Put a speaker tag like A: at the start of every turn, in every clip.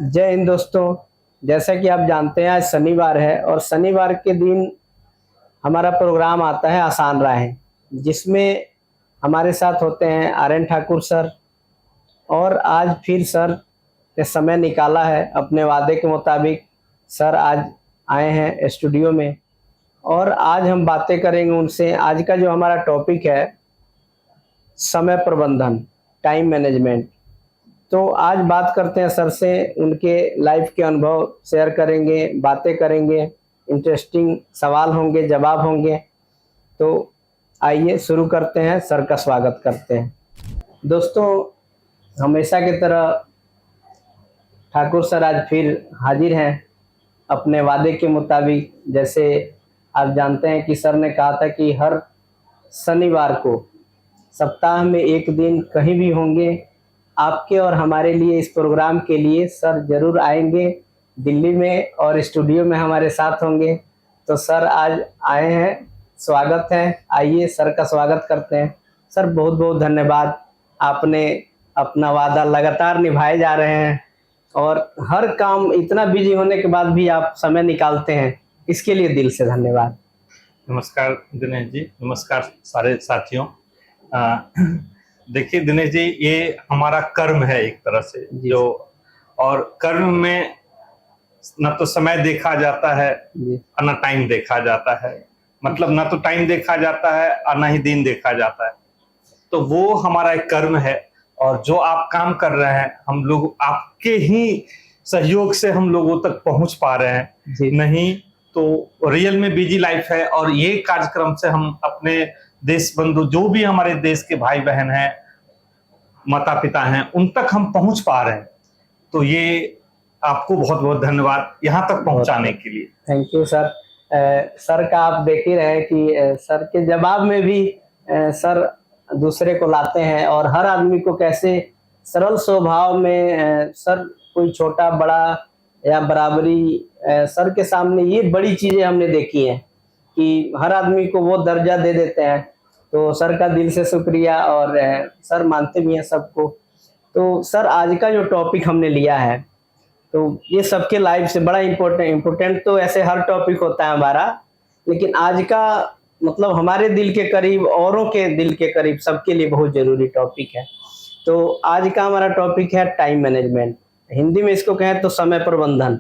A: जय हिंद दोस्तों। जैसा कि आप जानते हैं आज शनिवार है और शनिवार के दिन हमारा प्रोग्राम आता है आसान राहें, जिसमें हमारे साथ होते हैं आर्यन ठाकुर सर। और आज फिर सर ने समय निकाला है अपने वादे के मुताबिक। सर आज आए हैं स्टूडियो में और आज हम बातें करेंगे उनसे। आज का जो हमारा टॉपिक है समय प्रबंधन, टाइम मैनेजमेंट। तो आज बात करते हैं सर से, उनके लाइफ के अनुभव शेयर करेंगे, बातें करेंगे, इंटरेस्टिंग सवाल होंगे, जवाब होंगे। तो आइए शुरू करते हैं, सर का स्वागत करते हैं। दोस्तों, हमेशा की तरह ठाकुर सर आज फिर हाजिर हैं अपने वादे के मुताबिक। जैसे आप जानते हैं कि सर ने कहा था कि हर शनिवार को सप्ताह में एक दिन कहीं भी होंगे, आपके और हमारे लिए इस प्रोग्राम के लिए सर जरूर आएंगे दिल्ली में और स्टूडियो में हमारे साथ होंगे। तो सर आज आए हैं, स्वागत है। आइए सर का स्वागत करते हैं। सर बहुत बहुत धन्यवाद, आपने अपना वादा लगातार निभाए जा रहे हैं और हर काम इतना बिजी होने के बाद भी आप समय निकालते हैं, इसके लिए दिल से धन्यवाद।
B: नमस्कार दिनेश जी, नमस्कार सारे साथियों। देखिए दिनेश जी, ये हमारा कर्म है एक तरह से जो, और कर्म में न तो समय देखा जाता है और न टाइम देखा जाता है। मतलब न तो टाइम देखा जाता है और न ही दिन देखा जाता है। तो वो हमारा एक कर्म है और जो आप काम कर रहे हैं, हम लोग आपके ही सहयोग से हम लोगों तक पहुंच पा रहे हैं। नहीं तो रियल में बिजी लाइफ है और ये कार्यक्रम से हम अपने देश बंधु, जो भी हमारे देश के भाई बहन हैं, माता पिता हैं, उन तक हम पहुंच पा रहे हैं। तो ये आपको बहुत बहुत धन्यवाद यहाँ तक पहुंचाने के लिए।
A: Thank you sir. सर का आप देख ही रहे हैं कि सर के जवाब में भी सर दूसरे को लाते हैं और हर आदमी को कैसे सरल स्वभाव में सर कोई छोटा बड़ा या बराबरी, सर के सामने ये बड़ी चीजें हमने देखी हैं कि हर आदमी को वो दर्जा दे देते हैं। तो सर का दिल से शुक्रिया और सर मानते भी हैं सबको। तो सर आज का जो टॉपिक हमने लिया है, तो ये सबके लाइफ से बड़ा इम्पोर्टेंट तो ऐसे हर टॉपिक होता है हमारा, लेकिन आज का मतलब हमारे दिल के करीब, औरों के दिल के करीब, सबके लिए बहुत जरूरी टॉपिक है। तो आज का हमारा टॉपिक है टाइम मैनेजमेंट। हिंदी में इसको कहें तो समय प्रबंधन।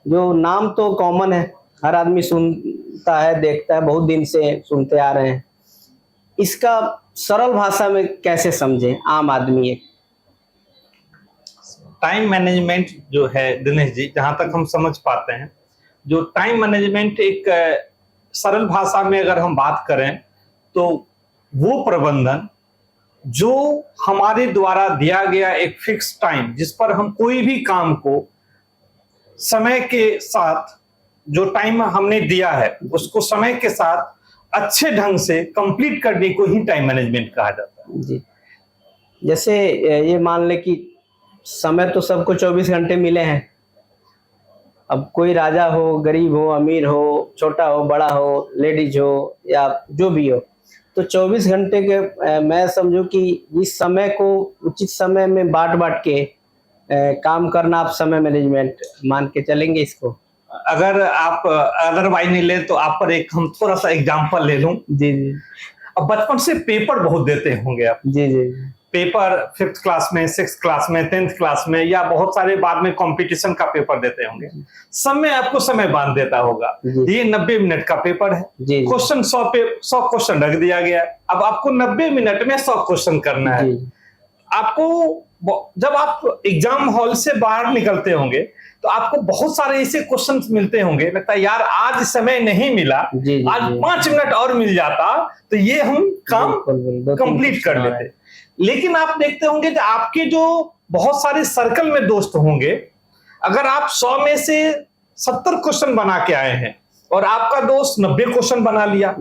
A: जो नाम तो कॉमन है, हर आदमी सुनता है, देखता है, बहुत दिन से सुनते आ रहे हैं। इसका सरल भाषा में कैसे समझें आम आदमी? एक
B: टाइम मैनेजमेंट जो है दिनेश जी, जहां तक हम समझ पाते हैं, जो टाइम मैनेजमेंट एक सरल भाषा में अगर हम बात करें तो वो प्रबंधन जो हमारे द्वारा दिया गया एक फिक्स टाइम, जिस पर हम कोई भी काम को समय के साथ, जो टाइम हमने दिया है उसको समय के साथ अच्छे ढंग से कंप्लीट करने को ही टाइम मैनेजमेंट कहा जाता है।
A: जी, जैसे ये मान ले कि समय तो सबको 24 घंटे मिले हैं। अब कोई राजा हो, गरीब हो, अमीर हो, छोटा हो, बड़ा हो, लेडीज हो या जो भी हो, तो 24 घंटे के मैं समझूं कि इस समय को उचित समय में बांट बांट के काम करना, आप समय मैनेजमेंट मान के चलेंगे इसको?
B: अगर आप अदरवाइज नहीं ले तो आप पर एक हम थोड़ा सा एग्जांपल ले लूं।
A: जी जी।
B: अब बचपन से पेपर बहुत देते होंगे आप।
A: जी जी।
B: पेपर 5th क्लास में, 6th क्लास में, 10th क्लास में, या बहुत सारे बाद में कंपटीशन का पेपर देते होंगे। समय आपको समय बांध देता होगा, ये 90 मिनट का पेपर है, क्वेश्चन 100 क्वेश्चन रख दिया गया। अब आपको 90 मिनट में 100 क्वेश्चन करना है। आपको जब आप एग्जाम हॉल से बाहर निकलते होंगे तो आपको बहुत सारे ऐसे क्वेश्चंस मिलते होंगे, लगता है यार आज समय नहीं मिला, आज 5 मिनट और मिल जाता तो ये हम काम कंप्लीट कर लेते। लेकिन आप देखते होंगे कि आपके जो बहुत सारे सर्कल में दोस्त होंगे, अगर आप 100 में से 70 क्वेश्चन बना के आए हैं और आपका दोस्त 90 क्वेश्चन बना लिया,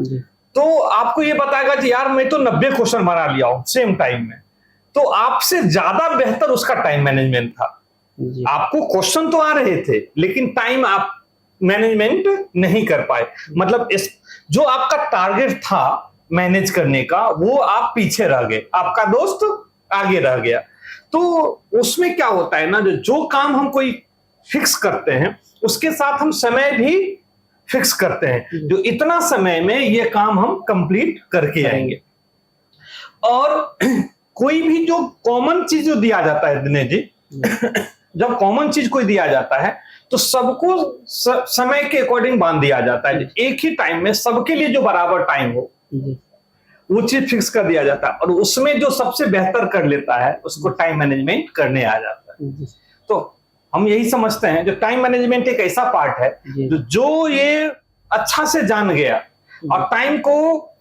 B: तो आपको ये बताएगा कि यार मैं तो 90 क्वेश्चन बना लिया हूं सेम टाइम में। तो आपसे ज्यादा बेहतर उसका टाइम मैनेजमेंट था। आपको क्वेश्चन तो आ रहे थे लेकिन टाइम आप मैनेजमेंट नहीं कर पाए। मतलब इस जो आपका टारगेट था मैनेज करने का, वो आप पीछे रह गए, आपका दोस्त आगे रह गया। तो उसमें क्या होता है ना, जो काम हम कोई फिक्स करते हैं उसके साथ हम समय भी फिक्स करते हैं, जो इतना समय में ये काम हम कंप्लीट करके आएंगे। और कोई भी जो कॉमन चीज जो दिया जाता है दिनेश जी, जब कॉमन चीज कोई दिया जाता है तो सबको समय के अकॉर्डिंग बांध दिया जाता है। एक ही टाइम में सबके लिए जो बराबर टाइम हो वो चीज फिक्स कर दिया जाता है, और उसमें जो सबसे बेहतर कर लेता है उसको टाइम मैनेजमेंट करने आ जाता है। तो हम यही समझते हैं जो टाइम मैनेजमेंट एक ऐसा पार्ट है जो ये अच्छा से जान गया और टाइम को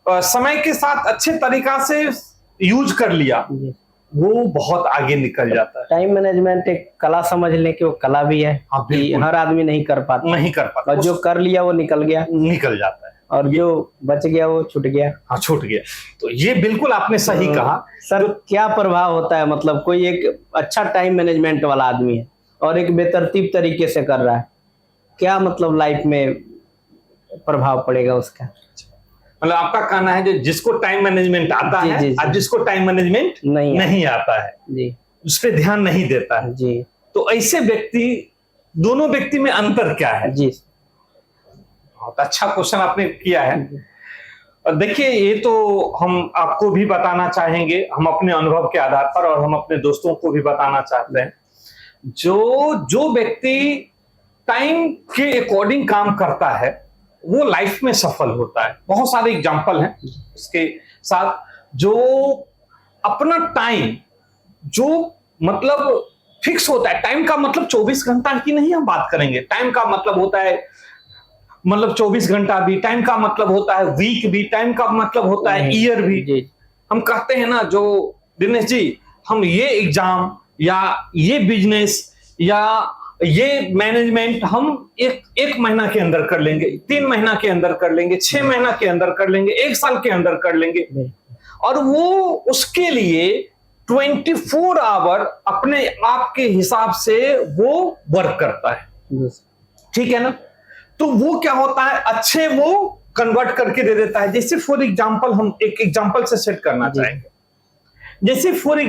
B: समय के साथ अच्छे तरीका से यूज कर लिया, वो बहुत आगे निकल जाता है।
A: टाइम मैनेजमेंट एक कला समझ लें कि वो कला भी है। कि हर आदमी नहीं कर पाता, और जो कर लिया वो निकल
B: जाता है,
A: और जो बच गया वो छूट गया।
B: हाँ, छूट गया। तो ये बिल्कुल आपने सही कहा।
A: सर, क्या प्रभाव होता है, मतलब कोई एक अच्छा टाइम मैनेजमेंट वाला आदमी है और एक बेतरतीब तरीके से कर रहा है, क्या मतलब लाइफ में प्रभाव पड़ेगा उसका?
B: मतलब आपका कहना है जो जिसको टाइम मैनेजमेंट आता है और जिसको टाइम मैनेजमेंट नहीं आता है
A: जी,
B: उस पर ध्यान नहीं देता है
A: जी,
B: तो ऐसे व्यक्ति, दोनों व्यक्ति में अंतर क्या है
A: जी?
B: बहुत अच्छा क्वेश्चन आपने किया है। और देखिए, ये तो हम आपको भी बताना चाहेंगे, हम अपने अनुभव के आधार पर, और हम अपने दोस्तों को भी बताना चाहते हैं, जो व्यक्ति टाइम के अकॉर्डिंग काम करता है वो लाइफ में सफल होता है। बहुत सारे एग्जांपल हैं इसके साथ। जो अपना टाइम जो मतलब फिक्स होता है, टाइम का मतलब 24 घंटा की नहीं हम बात करेंगे, टाइम का मतलब होता है मतलब 24 घंटा भी, टाइम का मतलब होता है वीक भी, टाइम का मतलब होता है ईयर भी। हम कहते हैं ना जो दिनेश जी, हम ये एग्जाम या ये बिजनेस या ये मैनेजमेंट हम एक महीना के अंदर कर लेंगे, 3 महीना के अंदर कर लेंगे, 6 महीना के अंदर कर लेंगे, 1 साल के अंदर कर लेंगे, और वो उसके लिए 24 आवर अपने आप के हिसाब से वो वर्क करता है। ठीक है ना? तो वो क्या होता है, अच्छे वो कन्वर्ट करके दे देता है। जैसे फॉर एग्जांपल, हम एक एग्जांपल से सेट करना चाहेंगे। जैसे फॉर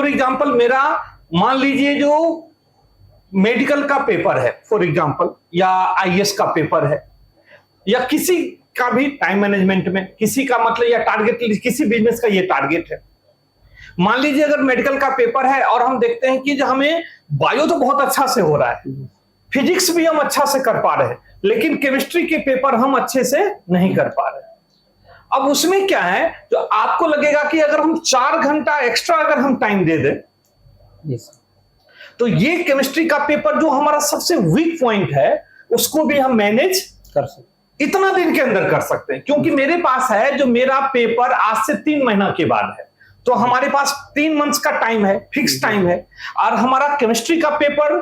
B: एग्जांपल मेरा मान लीजिए जो मेडिकल का पेपर है फॉर एग्जांपल, या आईएएस का पेपर है, या किसी का भी टाइम मैनेजमेंट में किसी का मतलब, या टारगेट, किसी बिजनेस का ये टारगेट है। मान लीजिए अगर मेडिकल का पेपर है और हम देखते हैं कि जो हमें बायो तो बहुत अच्छा से हो रहा है, फिजिक्स भी हम अच्छा से कर पा रहे हैं, लेकिन केमिस्ट्री के पेपर हम अच्छे से नहीं कर पा रहे। अब उसमें क्या है, जो आपको लगेगा कि अगर हम 4 घंटा एक्स्ट्रा अगर हम टाइम दे दें तो ये केमिस्ट्री का पेपर जो हमारा सबसे वीक पॉइंट है उसको भी हम मैनेज
A: कर सकते,
B: इतना दिन के अंदर कर सकते हैं। क्योंकि मेरे पास है जो मेरा पेपर आज से 3 महीना के बाद है, तो हमारे पास 3 मंथ्स का टाइम है, फिक्स टाइम है, और हमारा केमिस्ट्री का पेपर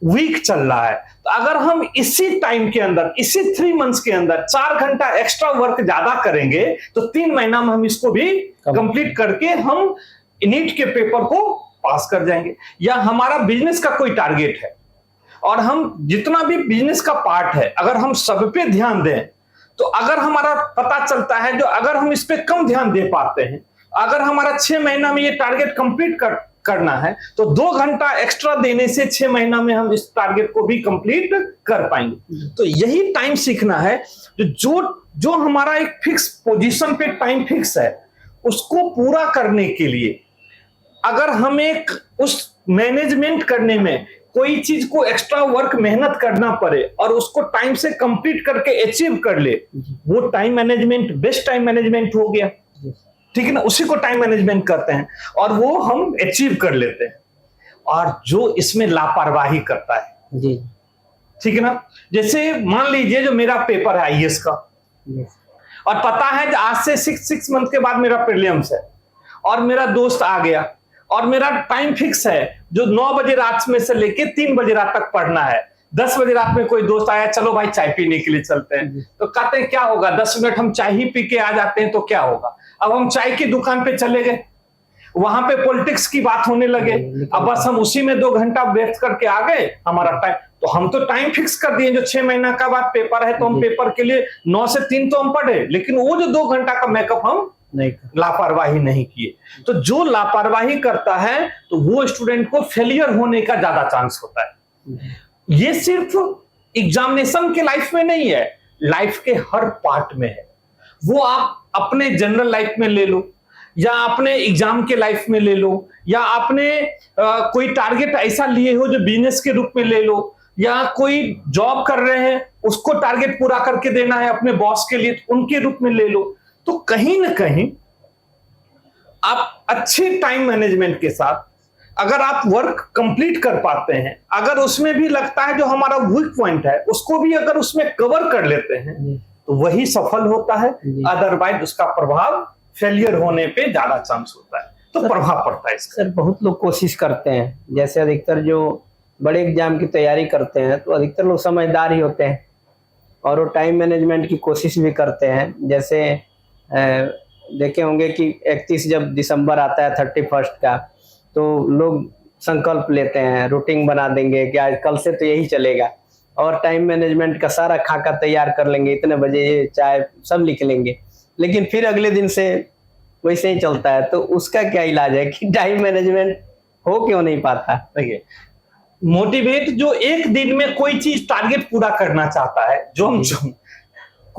B: वीक चल रहा है। तो अगर हम इसी टाइम के अंदर, इसी 3 मंथ्स के अंदर 4 घंटा एक्स्ट्रा वर्क ज्यादा करेंगे तो 3 महीना में हम इसको भी कंप्लीट करके हम नीट के पेपर को पास कर जाएंगे। या हमारा बिजनेस का कोई टारगेट है और हम जितना भी बिजनेस का पार्ट है अगर हम सब पे ध्यान दें, तो अगर हमारा पता चलता है जो अगर हम इस पे कम ध्यान दे पाते हैं, अगर हमारा 6 महीना में ये टारगेट कंप्लीट करना है तो 2 घंटा एक्स्ट्रा देने से 6 महीना में हम इस टारगेट को भी कंप्लीट कर पाएंगे। तो यही टाइम सीखना है, जो हमारा एक फिक्स पोजीशन पे टाइम फिक्स है उसको पूरा करने के लिए अगर हमें उस मैनेजमेंट करने में कोई चीज को एक्स्ट्रा वर्क मेहनत करना पड़े और उसको टाइम से कंप्लीट करके अचीव कर ले, वो time management best time management हो गया। ठीक है ना? उसी को टाइम मैनेजमेंट करते हैं और वो हम अचीव कर लेते हैं। और जो इसमें लापरवाही करता है जी, ठीक है ना, जैसे मान लीजिए जो मेरा पेपर है आईएएस का और पता है आज से 6 मंथ के बाद मेरा प्रीलिम्स है और मेरा दोस्त आ गया और मेरा टाइम फिक्स है जो 9 बजे रात में से लेके 3 बजे रात तक पढ़ना है। 10 बजे रात में कोई दोस्त आया, चलो भाई चाय पीने के लिए चलते हैं, तो कहते हैं क्या होगा, 10 मिनट हम चाय ही पी के आ जाते हैं तो क्या होगा। अब हम चाय की दुकान पे चले गए, वहां पे पॉलिटिक्स की बात होने लगे, अब बस हम उसी में 2 घंटा व्यस्त करके आ गए हमारा टाइम। तो हम तो टाइम फिक्स कर दिए, जो 6 महीना का बाद पेपर है तो हम पेपर के लिए 9 से 3 तो हम पढ़े, लेकिन वो जो 2 घंटा का मेकअप हम लापरवाही नहीं किए। तो जो लापरवाही करता है तो वो स्टूडेंट को फेलियर होने का ज्यादा चांस होता है। ये सिर्फ एग्जामिनेशन के लाइफ में नहीं है, लाइफ के हर पार्ट में है। वो आप अपने जनरल लाइफ में ले लो, या अपने एग्जाम के लाइफ में ले लो, या आपने कोई टारगेट ऐसा लिए हो जो बिजनेस के रूप में ले लो, या कोई जॉब कर रहे हैं उसको टारगेट पूरा करके देना है अपने बॉस के लिए, तो उनके रूप में ले लो। तो कहीं ना कहीं आप अच्छे टाइम मैनेजमेंट के साथ अगर आप वर्क कंप्लीट कर पाते हैं, अगर उसमें भी लगता है जो हमारा वीक पॉइंट है उसको भी अगर उसमें कवर कर लेते हैं तो वही सफल होता है। अदरवाइज उसका प्रभाव फेलियर होने पे ज्यादा चांस होता है, तो प्रभाव पड़ता है इसका।
A: सर बहुत लोग कोशिश करते हैं, जैसे अधिकतर जो बड़े एग्जाम की तैयारी करते हैं तो अधिकतर लोग समझदार ही होते हैं और वो टाइम मैनेजमेंट की कोशिश भी करते हैं। जैसे देखे होंगे कि 31 जब दिसंबर आता है 31 का, तो लोग संकल्प लेते हैं, रूटीन बना देंगे कि आज कल से तो यही चलेगा, और टाइम मैनेजमेंट का सारा खाका तैयार कर लेंगे, इतने बजे ये चाय सब लिख लेंगे, लेकिन फिर अगले दिन से वैसे ही चलता है। तो उसका क्या इलाज है कि टाइम मैनेजमेंट हो क्यों नहीं पाता?
B: देखिए, मोटिवेट जो एक दिन में कोई चीज टारगेट पूरा करना चाहता है, जो हम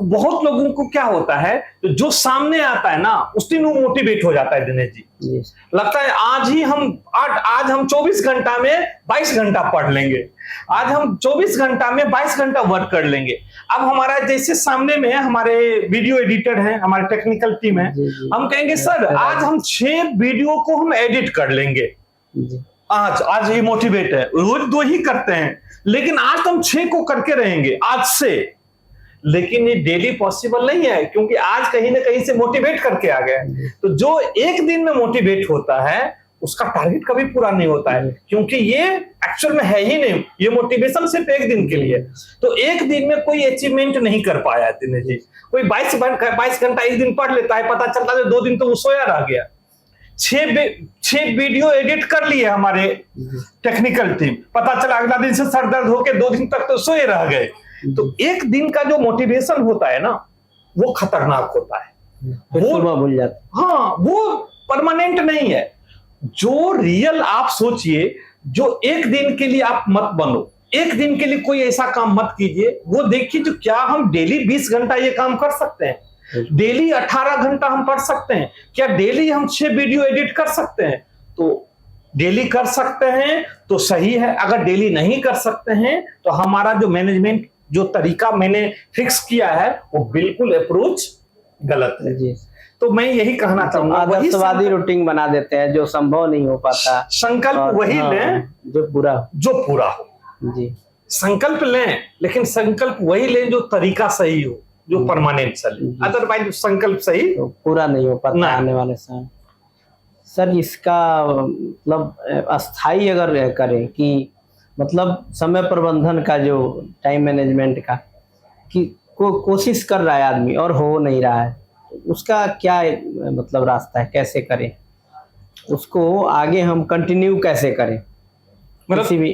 B: बहुत लोगों को क्या होता है, तो जो सामने आता है ना उस दिन वो मोटिवेट हो जाता है। दिनेश जी, लगता है आज हम 24 घंटा में 22 घंटा पढ़ लेंगे, आज हम 24 घंटा में 22 घंटा वर्क कर लेंगे। अब हमारा जैसे सामने में हमारे वीडियो एडिटर हैं, हमारे टेक्निकल टीम है, हम कहेंगे सर आज हम 6 वीडियो को हम एडिट कर लेंगे। आज ये मोटिवेट है, रोज 2 ही करते हैं, लेकिन आज हम 6 को करके रहेंगे आज से। लेकिन ये डेली पॉसिबल नहीं है, क्योंकि आज कहीं ना कहीं से मोटिवेट करके आ गए। तो जो एक दिन में मोटिवेट होता है उसका टारगेट कभी पूरा नहीं होता है, क्योंकि ये एक्चुअल में है ही नहीं, ये मोटिवेशन सिर्फ एक दिन के लिए। तो एक दिन में कोई अचीवमेंट नहीं कर पाया दिनेश जी। कोई 22 घंटा एक दिन पढ़ लेता है, पता चलता है 2 दिन तो वो सोया रह गया। 6 वीडियो एडिट कर लिए हमारे टेक्निकल टीम, पता चला अगला दिन से सर दर्द होके 2 दिन तक तो सोए रह गए। तो एक दिन का जो मोटिवेशन होता है ना वो खतरनाक होता है, वो
A: भूल जाता।
B: हाँ, वो परमानेंट नहीं है। जो रियल आप सोचिए, जो एक दिन के लिए आप मत बनो, एक दिन के लिए कोई ऐसा काम मत कीजिए। वो देखिए जो क्या हम डेली 20 घंटा ये काम कर सकते हैं, डेली 18 घंटा हम पढ़ सकते हैं, क्या डेली हम 6 वीडियो एडिट कर सकते हैं? तो डेली कर सकते हैं तो सही है, अगर डेली नहीं कर सकते हैं तो हमारा जो मैनेजमेंट जो तरीका मैंने फिक्स किया है वो बिल्कुल अप्रोच गलत है जी। तो मैं यही कहना चाहूंगा,
A: आदर्शवादी रूटीन बना देते हैं जो संभव नहीं हो पाता।
B: संकल्प वही लें जो पूरा हो
A: जी।
B: संकल्प लें, लेकिन संकल्प वही लें जो तरीका सही हो, जो परमानेंट चले। अदरवाइज संकल्प सही
A: तो पूरा नहीं हो पाता आने वाले समय। सर इसका मतलब अस्थाई अगर करें कि मतलब समय प्रबंधन का, जो टाइम मैनेजमेंट का कि कोशिश कर रहा है आदमी और हो नहीं रहा है, उसका क्या मतलब रास्ता है, कैसे करें उसको, आगे हम कंटिन्यू कैसे करें किसी भी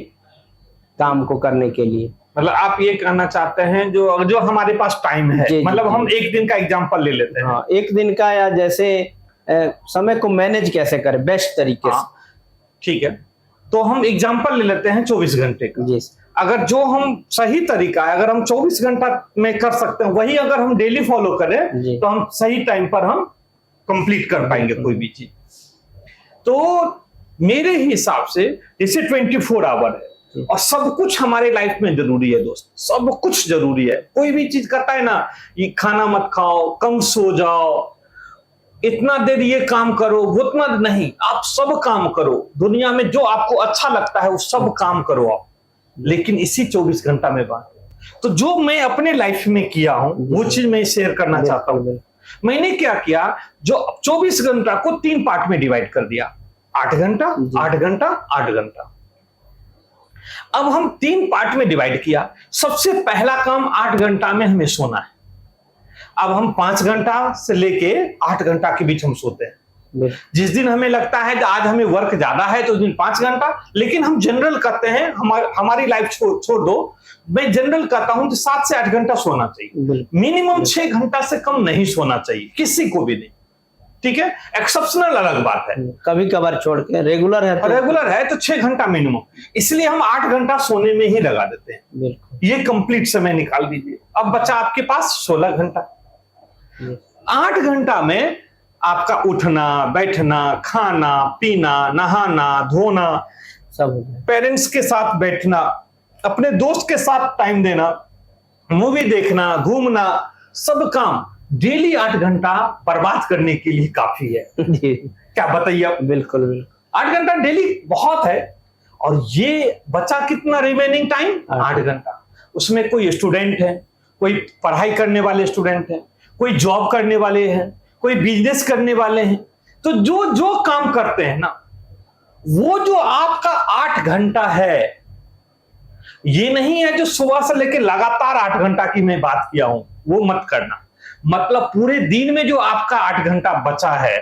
A: काम को करने के लिए?
B: मतलब आप ये कहना चाहते हैं जो हमारे पास टाइम है, मतलब हम एक दिन का एग्जांपल ले लेते हैं।
A: हाँ, एक दिन का, या जैसे समय को मैनेज कैसे करें बेस्ट तरीके से।
B: ठीक है, तो हम एग्जांपल ले लेते हैं 24 घंटे का। अगर जो हम सही तरीका है, अगर हम 24 घंटा में कर सकते हैं, वही अगर हम डेली फॉलो करें तो हम सही टाइम पर हम कंप्लीट कर पाएंगे कोई भी चीज। तो मेरे हिसाब से जैसे 24 आवर है और सब कुछ हमारे लाइफ में जरूरी है दोस्त, सब कुछ जरूरी है। कोई भी चीज करता है ना, ये खाना मत खाओ, कम सो जाओ, इतना देर ये काम करो, वो उतना नहीं, आप सब काम करो। दुनिया में जो आपको अच्छा लगता है वो सब काम करो आप, लेकिन इसी 24 घंटा में बात। तो जो मैं अपने लाइफ में किया हूं वो चीज मैं शेयर करना चाहता हूं। मैंने क्या किया, जो 24 घंटा को 3 पार्ट में डिवाइड कर दिया, 8 घंटा 8 घंटा 8 घंटा। अब हम 3 पार्ट में डिवाइड किया। सबसे पहला काम 8 घंटा में हमें सोना है। अब हम 5 घंटा से लेके 8 घंटा के बीच हम सोते हैं। जिस दिन हमें लगता है कि आज हमें वर्क ज्यादा है तो उस दिन 5 घंटा, लेकिन हम जनरल कहते हैं, हमारी लाइफ छोड़ दो, मैं जनरल कहता हूं कि 7 से 8 घंटा सोना चाहिए। मिनिमम 6 घंटा से कम नहीं सोना चाहिए किसी को भी नहीं। ठीक है, एक्सेप्शनल अलग बात है,
A: कभी कभार छोड़ के। रेगुलर है
B: तो 6 घंटा मिनिमम, इसलिए हम 8 घंटा सोने में ही लगा देते हैं।
A: बिल्कुल।
B: ये कंप्लीट समय निकाल दीजिए। अब बचा आपके पास 16 घंटा। 8 घंटा में आपका उठना, बैठना, खाना, पीना, नहाना, धोना,
A: सब,
B: पेरेंट्स के साथ बैठना, अपने दोस्त के साथ टाइम देना, मूवी देखना, घूमना, सब काम डेली 8 घंटा बर्बाद करने के लिए काफी है। क्या बताइए आप?
A: बिल्कुल बिल्कुल।
B: 8 घंटा डेली बहुत है। और ये बचा कितना रिमेनिंग टाइम? 8 घंटा। उसमें कोई स्टूडेंट है, कोई पढ़ाई करने वाले स्टूडेंट है, कोई जॉब करने वाले हैं, कोई बिजनेस करने वाले हैं। तो जो जो काम करते हैं ना, वो जो आपका 8 घंटा है, ये नहीं है जो सुबह से लेकर लगातार 8 घंटा की मैं बात किया हूं, वो मत करना। मतलब पूरे दिन में जो आपका 8 घंटा बचा है,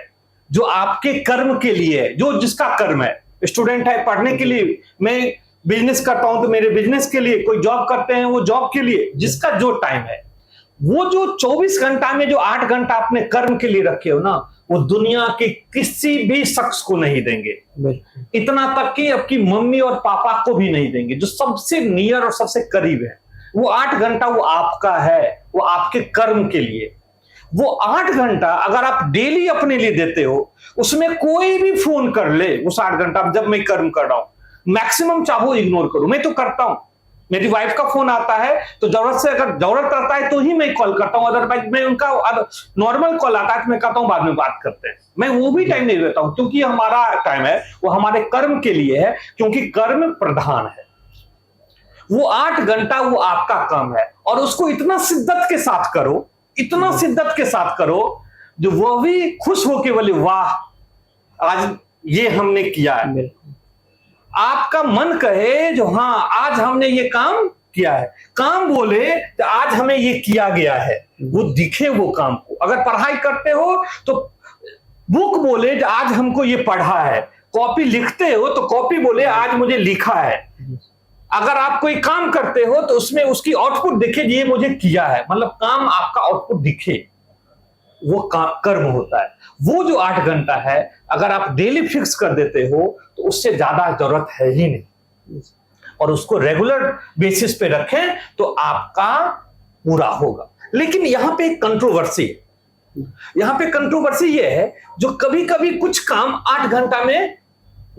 B: जो आपके कर्म के लिए, जो जिसका कर्म है, स्टूडेंट है पढ़ने के लिए, मैं बिजनेस करता हूं तो मेरे बिजनेस के लिए, कोई जॉब करते हैं वो जॉब के लिए, जिसका जो टाइम है, वो जो 24 घंटा में जो 8 घंटा अपने कर्म के लिए रखे हो ना, वो दुनिया के किसी भी शख्स को नहीं देंगे। इतना तक कि आपकी मम्मी और पापा को भी नहीं देंगे, जो सबसे नियर और सबसे करीब है। वो 8 घंटा वो आपका है, वो आपके कर्म के लिए। वो 8 घंटा अगर आप डेली अपने लिए देते हो, उसमें कोई भी फोन कर ले, उस 8 घंटा जब मैं कर्म कर रहा हूं, मैक्सिमम चाहो इग्नोर करो। मैं तो करता हूं, मेरी वाइफ का फोन आता है तो जरूरत से अगर जरूरत करता है तो ही मैं कॉल करता हूं, अदरवाइज मैं उनका नॉर्मल कॉल आता है तो मैं कहता हूं बाद में बात करते हैं। मैं वो भी टाइम नहीं देता हूं, क्योंकि हमारा टाइम है वो हमारे कर्म के लिए है, क्योंकि कर्म प्रधान है। वो 8 घंटा वो आपका काम है, और उसको इतना शिद्दत के साथ करो, इतना शिद्दत के साथ करो, जो वो भी खुश होके बोले वाह आज ये हमने किया है। आपका मन कहे जो हाँ आज हमने ये काम किया है, काम बोले तो आज हमें ये किया गया है, वो दिखे वो काम को। अगर पढ़ाई करते हो तो बुक बोले आज हमको ये पढ़ा है, कॉपी लिखते हो तो कॉपी बोले आज मुझे लिखा है। अगर आप कोई काम करते हो तो उसमें उसकी आउटपुट दिखे, ये मुझे किया है, मतलब काम आपका आउटपुट दिखे, वो कर्म होता है। वो जो 8 घंटा है अगर आप डेली फिक्स कर देते हो तो उससे ज्यादा जरूरत है ही नहीं, और उसको रेगुलर बेसिस पे रखें तो आपका पूरा होगा। लेकिन यहां पे एक कंट्रोवर्सी है, यहां पे कंट्रोवर्सी ये है जो कभी कभी कुछ काम 8 घंटा में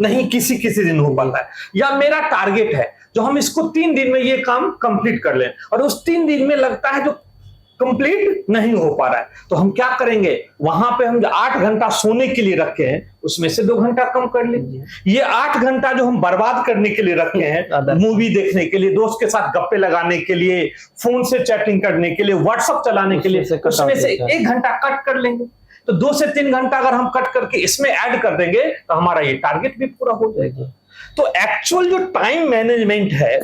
B: नहीं किसी दिन हो पाता है, या मेरा टारगेट है जो हम इसको 3 दिन में ये काम कंप्लीट कर लें, और उस 3 दिन में लगता है जो कंप्लीट नहीं हो पा रहा है, तो हम क्या करेंगे, वहां पे हम जो 8 घंटा सोने के लिए रखे हैं उसमें से 2 घंटा कम कर लीजिए। ये 8 घंटा जो हम बर्बाद करने के लिए रखे हैं, मूवी देखने के लिए, दोस्त के साथ गप्पे लगाने के लिए, फोन से चैटिंग करने के लिए, व्हाट्सएप चलाने के लिए, उसमें से 1 घंटा कट कर लेंगे। तो 2 से 3 घंटा अगर हम कट करके इसमें ऐड कर देंगे तो हमारा ये टारगेट भी पूरा हो जाएगा। तो एक्चुअल जो टाइम मैनेजमेंट है,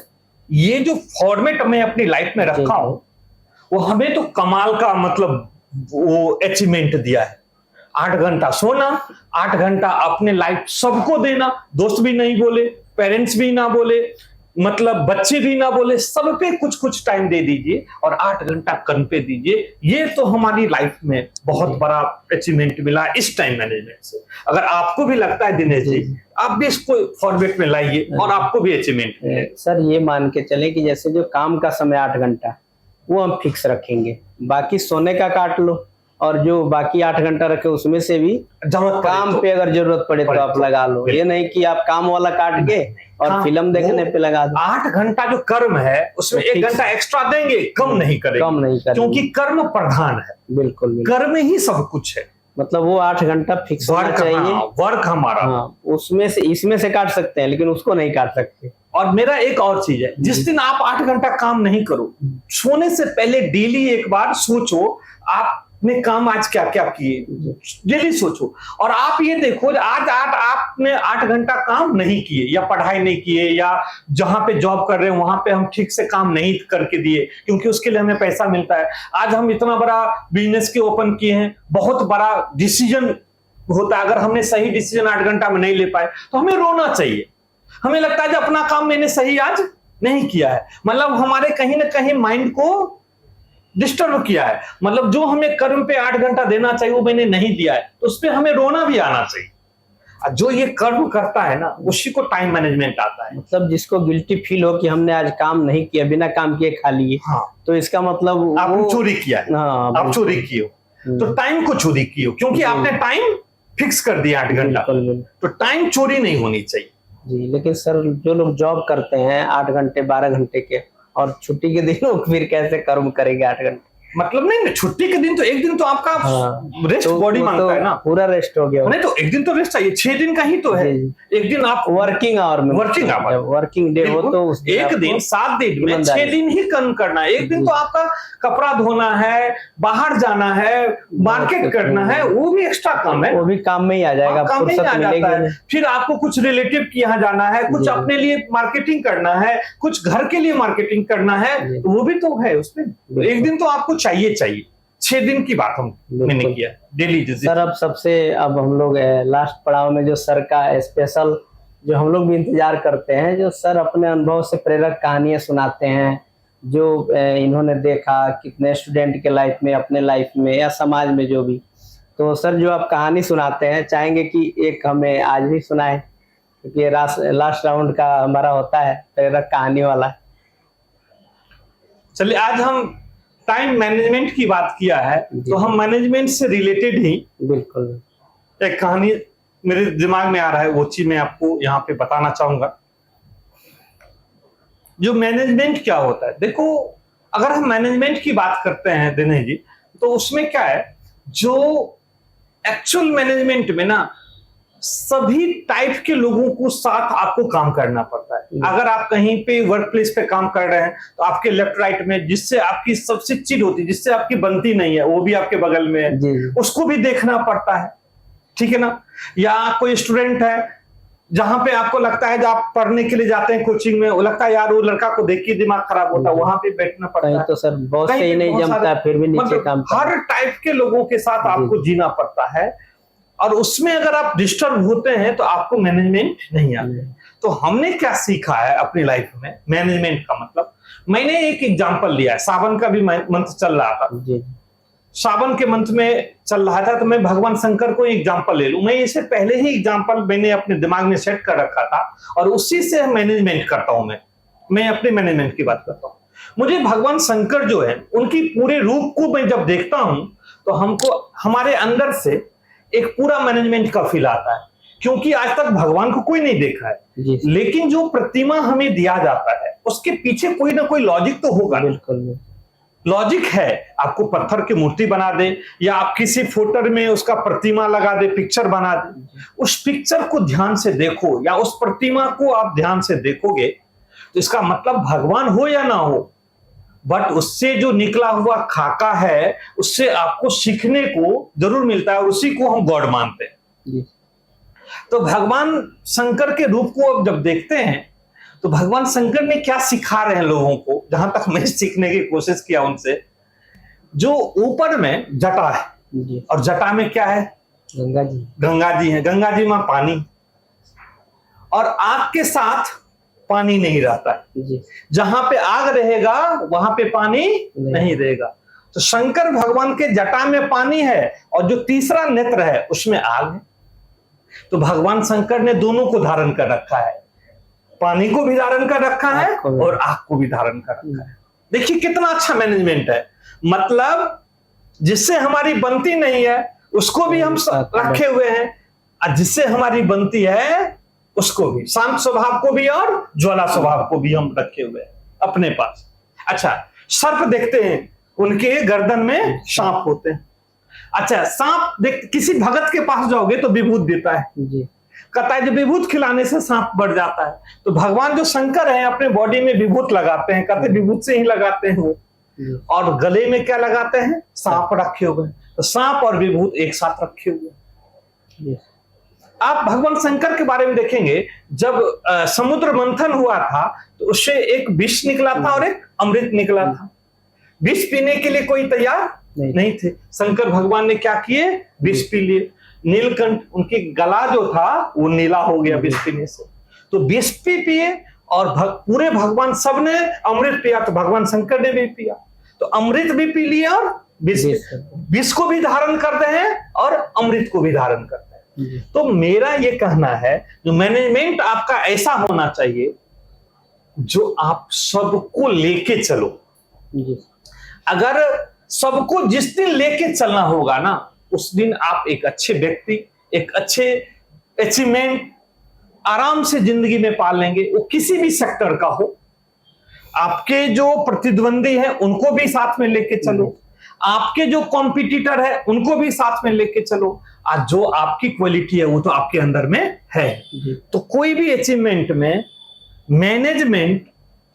B: ये जो फॉर्मेट मैं अपनी लाइफ में रखा हूं, वो हमें तो कमाल का मतलब वो अचीवमेंट दिया है। 8 घंटा सोना, 8 घंटा अपने लाइफ सबको देना, दोस्त भी नहीं बोले, पेरेंट्स भी ना बोले, मतलब बच्चे भी ना बोले, सब पे कुछ कुछ टाइम दे दीजिए और 8 घंटा कर्म पे दीजिए। ये तो हमारी लाइफ में बहुत बड़ा अचीवमेंट मिला इस टाइम मैनेजमेंट से। अगर आपको भी लगता है दिनेश जी, आप भी इसको फॉर्मेट में लाइए और आपको भी अचीवमेंट मिले।
A: सर ये मान के चले कि जैसे जो काम का समय 8 घंटा वो हम फिक्स रखेंगे, बाकी सोने का काट लो, और जो बाकी 8 घंटा रखे उसमें से भी काम पे अगर जरूरत पड़े तो आप लगा लो। ये नहीं कि आप काम वाला काट के और फिल्म देखने पे लगा दो।
B: 8 घंटा जो कर्म है उसमें 1 घंटा एक्स्ट्रा देंगे, कम नहीं करेंगे, क्योंकि कर्म प्रधान है।
A: बिल्कुल,
B: कर्म ही सब कुछ है।
A: मतलब वो 8 घंटा फिक्स होना चाहिए,
B: वर्क हमारा।
A: उसमें से इसमें से काट सकते हैं लेकिन उसको नहीं काट सकते।
B: और मेरा एक और चीज है, जिस दिन आप 8 घंटा काम नहीं करो, सोने से पहले डेली एक बार सोचो आपने काम आज क्या क्या किए, डेली सोचो। और आप ये देखो आज आपने 8 घंटा काम नहीं किए, या पढ़ाई नहीं किए, या जहां पे जॉब कर रहे हैं वहां पे हम ठीक से काम नहीं करके दिए, क्योंकि उसके लिए हमें पैसा मिलता है। आज हम इतना बड़ा बिजनेस के ओपन किए हैं, बहुत बड़ा डिसीजन होता है, अगर हमने सही डिसीजन 8 घंटा में नहीं ले पाए तो हमें रोना चाहिए। हमें लगता है कि अपना काम मैंने सही आज नहीं किया है, मतलब हमारे कहीं ना कहीं माइंड को डिस्टर्ब किया है, मतलब जो हमें कर्म पे 8 घंटा देना चाहिए वो मैंने नहीं दिया है, तो उस पर हमें रोना भी आना चाहिए। जो ये कर्म करता है ना, उसी को टाइम मैनेजमेंट आता है।
A: मतलब जिसको गिल्टी फील हो कि हमने आज काम नहीं किया, बिना काम किए खा लिए,
B: हाँ,
A: तो इसका मतलब
B: आपने चोरी किया है।
A: हाँ,
B: आप चोरी किए हो, तो टाइम को चोरी किए हो, क्योंकि आपने टाइम फिक्स कर दिया 8 घंटा, तो टाइम चोरी नहीं होनी चाहिए
A: जी। लेकिन सर जो लोग जॉब करते हैं 8 घंटे 12 घंटे के, और छुट्टी के दिन लोग फिर कैसे कर्म करेंगे 8 घंटे?
B: मतलब नहीं, छुट्टी के दिन तो एक दिन तो आपका रेस्ट बॉडी मांगता है ना,
A: पूरा रेस्ट हो गया।
B: नहीं तो एक दिन तो रेस्ट चाहिए, 6 दिन का ही तो है। एक दिन आप
A: वर्किंग आवर में, वर्किंग डे हो तो उस
B: एक दिन 7 दिन में 6 दिन ही कर्म करना है। एक दिन तो आपका कपड़ा धोना है, बाहर जाना है, मार्केट करना है, वो भी एक्स्ट्रा काम है,
A: वो भी काम में ही आ जाएगा,
B: काम में ही आ जाता है। फिर आपको कुछ रिलेटिव के यहाँ जाना है, कुछ अपने लिए मार्केटिंग करना है, कुछ घर के लिए मार्केटिंग करना है, वो भी तो है उसमें। एक दिन तो आपको चाहिए 6 दिन की बात मैंने किया डेली।
A: सर अब हम लोग लास्ट पड़ाव में जो सर का स्पेशल जो हम लोग भी इंतजार करते हैं, जो सर अपने अनुभव से प्रेरक कहानियां सुनाते हैं, जो इन्होंने देखा कितने स्टूडेंट के लाइफ में, अपने लाइफ में या समाज में जो भी। तो सर जो आप कहानी सुनाते हैं, चाहेंगे कि एक हमें आज भी सुनाए, क्योंकि लास्ट राउंड का हमारा होता है प्रेरक कहानी वाला।
B: चलिए, आज हम टाइम मैनेजमेंट की बात किया है, तो हम मैनेजमेंट से रिलेटेड ही बिल्कुल एक कहानी मेरे दिमाग में आ रहा है, वो चीज मैं आपको यहाँ पे बताना चाहूंगा। जो मैनेजमेंट क्या होता है, देखो अगर हम मैनेजमेंट की बात करते हैं दिनेश जी, तो उसमें क्या है, जो एक्चुअल मैनेजमेंट में ना सभी टाइप के लोगों को साथ आपको काम करना पड़ता है। अगर आप कहीं पे वर्क प्लेस पे काम कर रहे हैं, तो आपके लेफ्ट राइट में जिससे आपकी सबसे चिढ़ होती है, जिससे आपकी बनती नहीं है, वो भी आपके बगल में है, उसको भी देखना पड़ता है, ठीक है ना। या कोई स्टूडेंट है, जहां पे आपको लगता है, जब आप पढ़ने के लिए जाते हैं कोचिंग में, वो लगता है यार वो लड़का को देख के दिमाग खराब होता है, वहां पे बैठना पड़ता है।
A: तो सर बहुत से ही नहीं जमता, फिर भी नीचे काम,
B: हर टाइप के लोगों के साथ आपको जीना पड़ता है, और उसमें अगर आप डिस्टर्ब होते हैं तो आपको मैनेजमेंट नहीं आता। तो हमने क्या सीखा है अपनी लाइफ में मैनेजमेंट का मतलब, मैंने एक एग्जांपल लिया है, सावन का भी मंथ चल रहा था, सावन के मंथ में चल रहा था, तो मैं भगवान शंकर को एग्जांपल ले लूं। मैं इससे पहले ही एग्जांपल मैंने अपने दिमाग में सेट कर रखा था, और उसी से मैनेजमेंट करता हूं। मैं अपने मैनेजमेंट की बात करता हूं। मुझे भगवान शंकर जो है, उनकी पूरे रूप को मैं जब देखता हूं, तो हमको हमारे अंदर से एक पूरा मैनेजमेंट का फील आता है, क्योंकि आज तक भगवान को कोई नहीं देखा है, लेकिन जो प्रतिमा हमें दिया जाता है, उसके पीछे कोई ना कोई लॉजिक तो होगा। बिल्कुल लॉजिक है। आपको पत्थर की मूर्ति बना दे, या आप किसी फोटो में उसका प्रतिमा लगा दे, पिक्चर बना दे, उस पिक्चर को ध्यान से देखो, या उस प्रतिमा को आप ध्यान से देखोगे, तो इसका मतलब भगवान हो या ना हो, बट उससे जो निकला हुआ खाका है, उससे आपको सीखने को जरूर मिलता है, और उसी को हम गॉड मानते हैं। तो भगवान शंकर के रूप को अब जब देखते हैं, तो भगवान शंकर ने क्या सिखा रहे हैं लोगों को, जहां तक मैं सीखने की कोशिश किया उनसे, जो ऊपर में जटा है, और जटा में क्या है, गंगा जी है, गंगा जी में पानी, और आग के साथ पानी नहीं रहता है। जहां पे आग रहेगा वहां पे पानी नहीं रहेगा। तो शंकर भगवान के जटा में पानी है, और जो तीसरा नेत्र है उसमें आग है। तो भगवान शंकर ने दोनों को धारण कर रखा है, पानी को भी धारण कर रखा है और आग को भी धारण कर रखा है। देखिए कितना अच्छा मैनेजमेंट है, मतलब जिससे हमारी बनती नहीं है उसको भी हम रखे हुए हैं, और जिससे हमारी बनती है उसको भी, शांत स्वभाव को भी और ज्वाला स्वभाव को भी हम रखे हुए हैं अपने पास। अच्छा, सर्प देखते हैं, उनके गर्दन में सांप होते हैं। अच्छा, सांप देख, किसी भगत के पास जाओगे तो विभूत देता है, कहता है जो विभूत खिलाने से सांप बढ़ जाता है। तो भगवान जो शंकर है अपने बॉडी में विभूत लगाते हैं, कहते विभूत से ही लगाते हैं वो, और गले में क्या लगाते हैं, सांप रखे हुए हैं। तो सांप और विभूत एक साथ रखे हुए हैं। आप भगवान शंकर के बारे में देखेंगे, जब समुद्र मंथन हुआ था, तो उससे एक विष निकला था और एक अमृत निकला था। विष पीने के लिए कोई तैयार नहीं थे, शंकर भगवान ने क्या किए, विष पी लिए। नीलकंठ, उनकी गला जो था वो नीला हो गया विष पीने से, तो विष पिए, और पूरे भगवान सब ने अमृत पिया, तो भगवान शंकर ने भी पिया। तो अमृत भी पी लिए और विष को भी धारण करते हैं और अमृत को भी धारण करते हैं। तो मेरा ये कहना है जो मैनेजमेंट आपका ऐसा होना चाहिए जो आप सबको लेके चलो। अगर सबको जिस दिन लेके चलना होगा ना, उस दिन आप एक अच्छे व्यक्ति, एक अच्छे अचीवमेंट आराम से जिंदगी में पा लेंगे। वो किसी भी सेक्टर का हो, आपके जो प्रतिद्वंदी है उनको भी साथ में लेके चलो, आपके जो कॉम्पिटिटर है उनको भी साथ में लेके चलो, आज जो आपकी क्वालिटी है वो तो आपके अंदर में है। तो कोई भी अचीवमेंट में मैनेजमेंट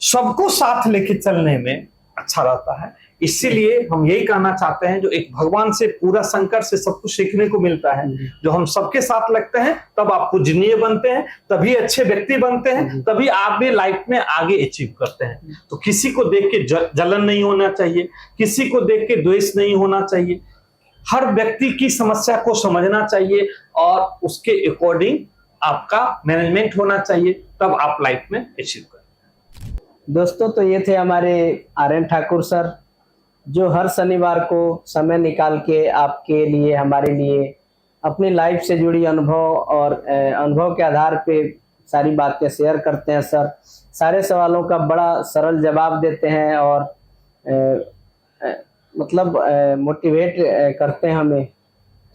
B: सबको साथ लेके चलने में अच्छा रहता है। इसीलिए हम यही कहना चाहते हैं जो एक भगवान से पूरा शंकर से सब कुछ सीखने को मिलता है। जो हम सबके साथ लगते हैं तब आप पूजनीय बनते हैं, तभी अच्छे व्यक्ति बनते हैं, तभी आप भी लाइफ में आगे अचीव करते हैं। तो किसी को देख के जलन नहीं होना चाहिए, किसी को देख के द्वेष नहीं होना चाहिए। हर व्यक्ति की समस्या को समझना चाहिए और उसके अकॉर्डिंग आपका मैनेजमेंट होना चाहिए, तब आप लाइफ में अचीव करें।
A: दोस्तों, तो ये थे हमारे आर्यन ठाकुर सर, जो हर शनिवार को समय निकाल के आपके लिए, हमारे लिए अपनी लाइफ से जुड़ी अनुभव और अनुभव के आधार पे सारी बातें शेयर करते हैं। सर सारे सवालों का बड़ा सरल जवाब देते हैं और मतलब मोटिवेट करते हैं हमें।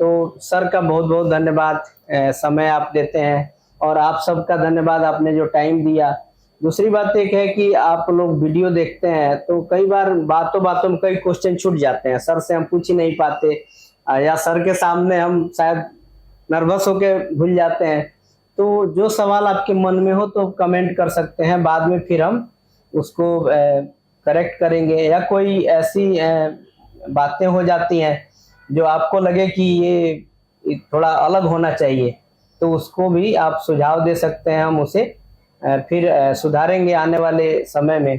A: तो सर का बहुत बहुत धन्यवाद, समय आप देते हैं, और आप सबका धन्यवाद, आपने जो टाइम दिया। दूसरी बात एक है कि आप लोग वीडियो देखते हैं तो कई बार बातों बातों में कई क्वेश्चन छूट जाते हैं, सर से हम पूछ ही नहीं पाते, या सर के सामने हम शायद नर्वस होके भूल जाते हैं। तो जो सवाल आपके मन में हो तो कमेंट कर सकते हैं, बाद में फिर हम उसको करेक्ट करेंगे, या कोई ऐसी बातें हो जाती हैं जो आपको लगे कि ये थोड़ा अलग होना चाहिए, तो उसको भी आप सुझाव दे सकते हैं, हम उसे फिर सुधारेंगे आने वाले समय में।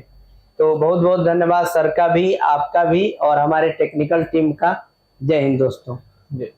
A: तो बहुत बहुत धन्यवाद सर का भी, आपका भी, और हमारे टेक्निकल टीम का। जय हिंद दोस्तों।
B: जय।